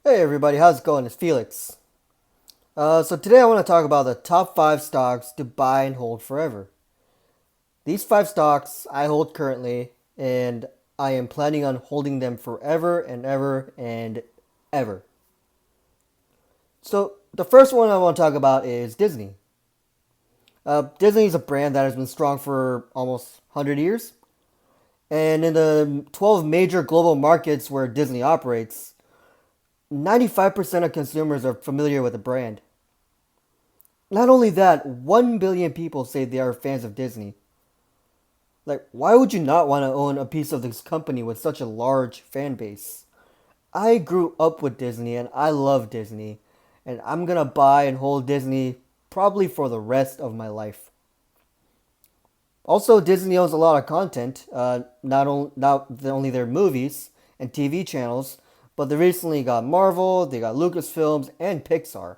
Hey everybody, how's it going? It's Felix. So today I want to talk about the top 5 stocks to buy and hold forever. These 5 stocks I hold currently, and I am planning on holding them forever and ever and ever. So the first one I want to talk about is Disney. Disney is a brand that has been strong for almost 100 years, and in the 12 major global markets where Disney operates, 95% of consumers are familiar with the brand. Not only that, 1 billion people say they are fans of Disney. Like, why would you not want to own a piece of this company with such a large fan base? I grew up with Disney and I love Disney, and I'm gonna buy and hold Disney probably for the rest of my life. Also, Disney owns a lot of content, not only their movies and TV channels, but they recently got Marvel, they got Lucasfilms, and Pixar.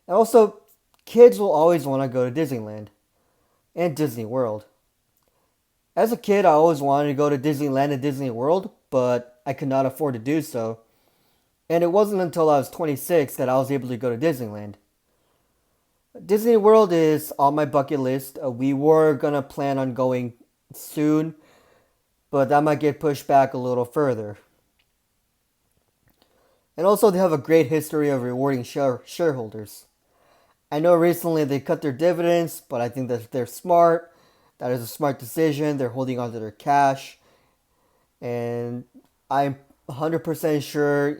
And also, kids will always want to go to Disneyland and Disney World. As a kid, I always wanted to go to Disneyland and Disney World, but I could not afford to do so. And it wasn't until I was 26 that I was able to go to Disneyland. Disney World is on my bucket list. We were gonna plan on going soon, but that might get pushed back a little further. And also, they have a great history of rewarding shareholders. I know recently they cut their dividends, but I think that they're smart. That is a smart decision. They're holding on to their cash. And I'm 100% sure,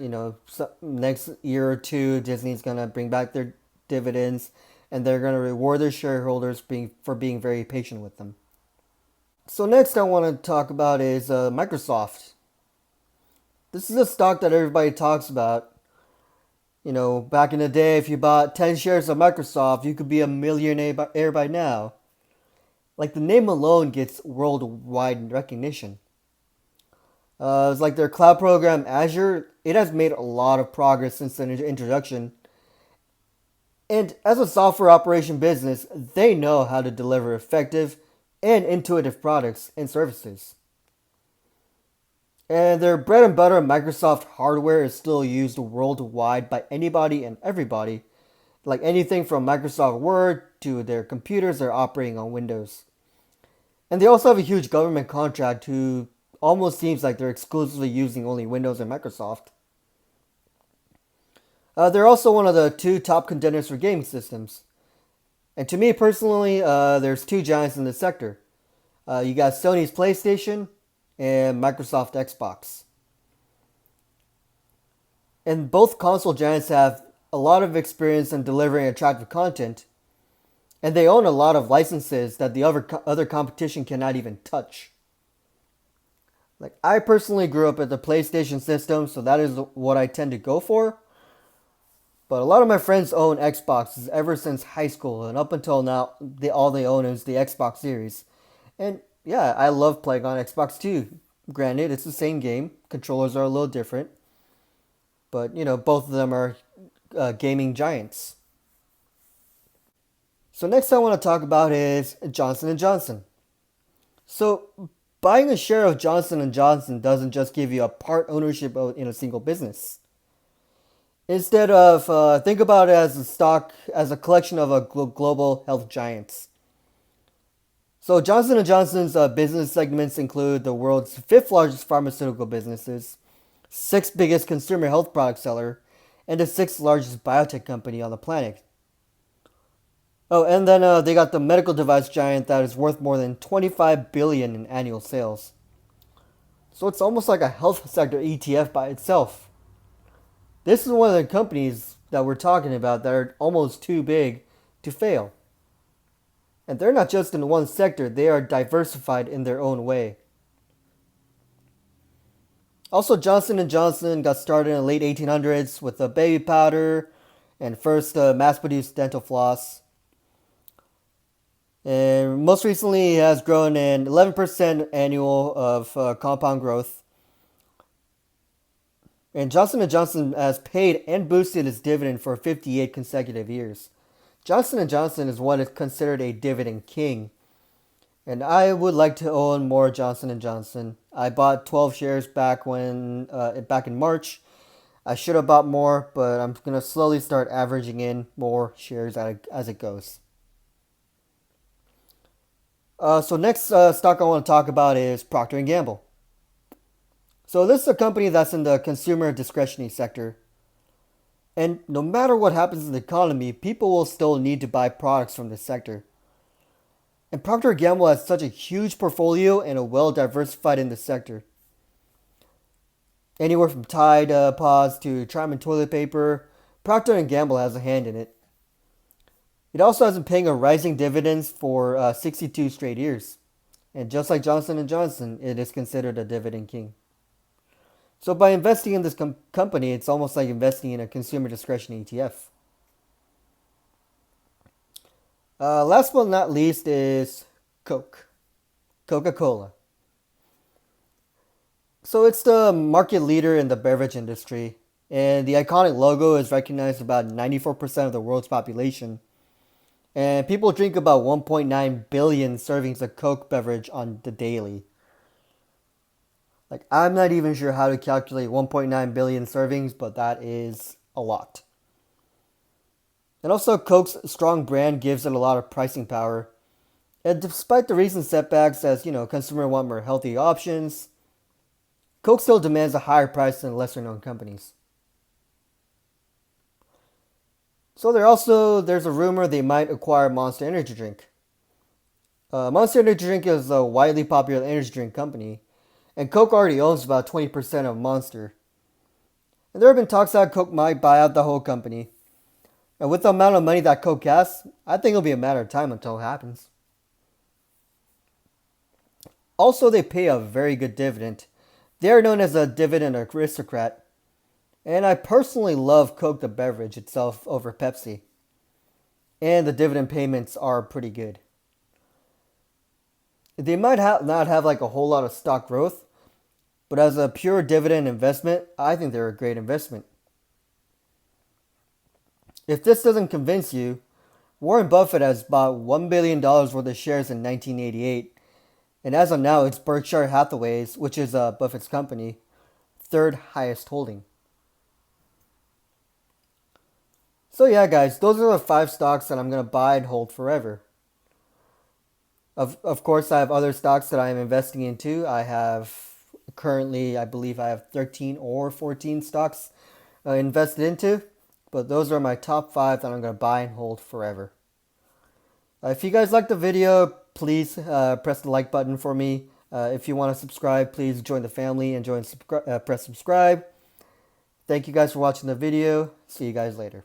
next year or two, Disney's going to bring back their dividends and they're going to reward their shareholders for being very patient with them. So, next I want to talk about is Microsoft. This is a stock that everybody talks about. Back in the day, if you bought 10 shares of Microsoft, you could be a millionaire by now. Like, the name alone gets worldwide recognition. It's like their cloud program, Azure, it has made a lot of progress since the introduction. And as a software operation business, they know how to deliver effective and intuitive products and services. And their bread and butter Microsoft hardware is still used worldwide by anybody and everybody, like anything from Microsoft Word to their computers that are operating on Windows. And they also have a huge government contract who almost seems like they're exclusively using only Windows and Microsoft. They're also one of the 2 top contenders for gaming systems. And to me personally, there's 2 giants in this sector. You got Sony's PlayStation and Microsoft Xbox. And both console giants have a lot of experience in delivering attractive content, and they own a lot of licenses that the other competition cannot even touch. Like, I personally grew up with the PlayStation system, so that is what I tend to go for. But a lot of my friends own Xboxes ever since high school, and up until now, all they own is the Xbox Series. And yeah, I love playing on Xbox too. Granted, it's the same game. Controllers are a little different, but both of them are gaming giants. So next I want to talk about is Johnson and Johnson. So buying a share of Johnson and Johnson doesn't just give you a part ownership in a single business. Instead of think about it as a stock as a collection of a global health giants. So Johnson & Johnson's business segments include the world's 5th largest pharmaceutical businesses, 6th biggest consumer health product seller, and the 6th largest biotech company on the planet. Oh, and then they got the medical device giant that is worth more than 25 billion in annual sales. So it's almost like a health sector ETF by itself. This is one of the companies that we're talking about that are almost too big to fail. And they're not just in one sector, they are diversified in their own way. Also, Johnson & Johnson got started in the late 1800s with the baby powder and first mass-produced dental floss. And most recently, it has grown an 11% annual of compound growth. And Johnson & Johnson has paid and boosted its dividend for 58 consecutive years. Johnson & Johnson is what is considered a dividend king. And I would like to own more Johnson & Johnson. I bought 12 shares back in March. I should have bought more, but I'm going to slowly start averaging in more shares as it goes. So next stock I want to talk about is Procter Gamble. So this is a company that's in the consumer discretionary sector. And no matter what happens in the economy, people will still need to buy products from this sector. And Procter Gamble has such a huge portfolio and a well diversified in the sector. Anywhere from Tide Pods to Charmin toilet paper, Procter & Gamble has a hand in it. It also has been paying a rising dividends for 62 straight years. And just like Johnson & Johnson, it is considered a dividend king. So by investing in this company, it's almost like investing in a consumer discretion ETF. Last but not least is CocaCola. So it's the market leader in the beverage industry, and the iconic logo is recognized about 94% of the world's population. And people drink about 1.9 billion servings of Coke beverage on the daily. Like, I'm not even sure how to calculate 1.9 billion servings, but that is a lot. And also, Coke's strong brand gives it a lot of pricing power. And despite the recent setbacks, as consumers want more healthy options, Coke still demands a higher price than lesser known companies. So there's a rumor they might acquire Monster Energy Drink. Monster Energy Drink is a widely popular energy drink company, and Coke already owns about 20% of Monster. And there have been talks that Coke might buy out the whole company. And with the amount of money that Coke has, I think it'll be a matter of time until it happens. Also, they pay a very good dividend. They are known as a dividend aristocrat. And I personally love Coke the beverage itself over Pepsi. And the dividend payments are pretty good. They might not have like a whole lot of stock growth, but as a pure dividend investment, I think they're a great investment. If this doesn't convince you, Warren Buffett has bought $1 billion worth of shares in 1988, and as of now, it's Berkshire Hathaway's, which is Buffett's company, third highest holding. So yeah, guys, those are the 5 stocks that I'm going to buy and hold forever. Of course, I have other stocks that I am investing into. I have currently, I believe I have 13 or 14 stocks invested into. But those are my top 5 that I'm going to buy and hold forever. If you guys liked the video, please press the like button for me. If you want to subscribe, please join the family and press subscribe. Thank you guys for watching the video. See you guys later.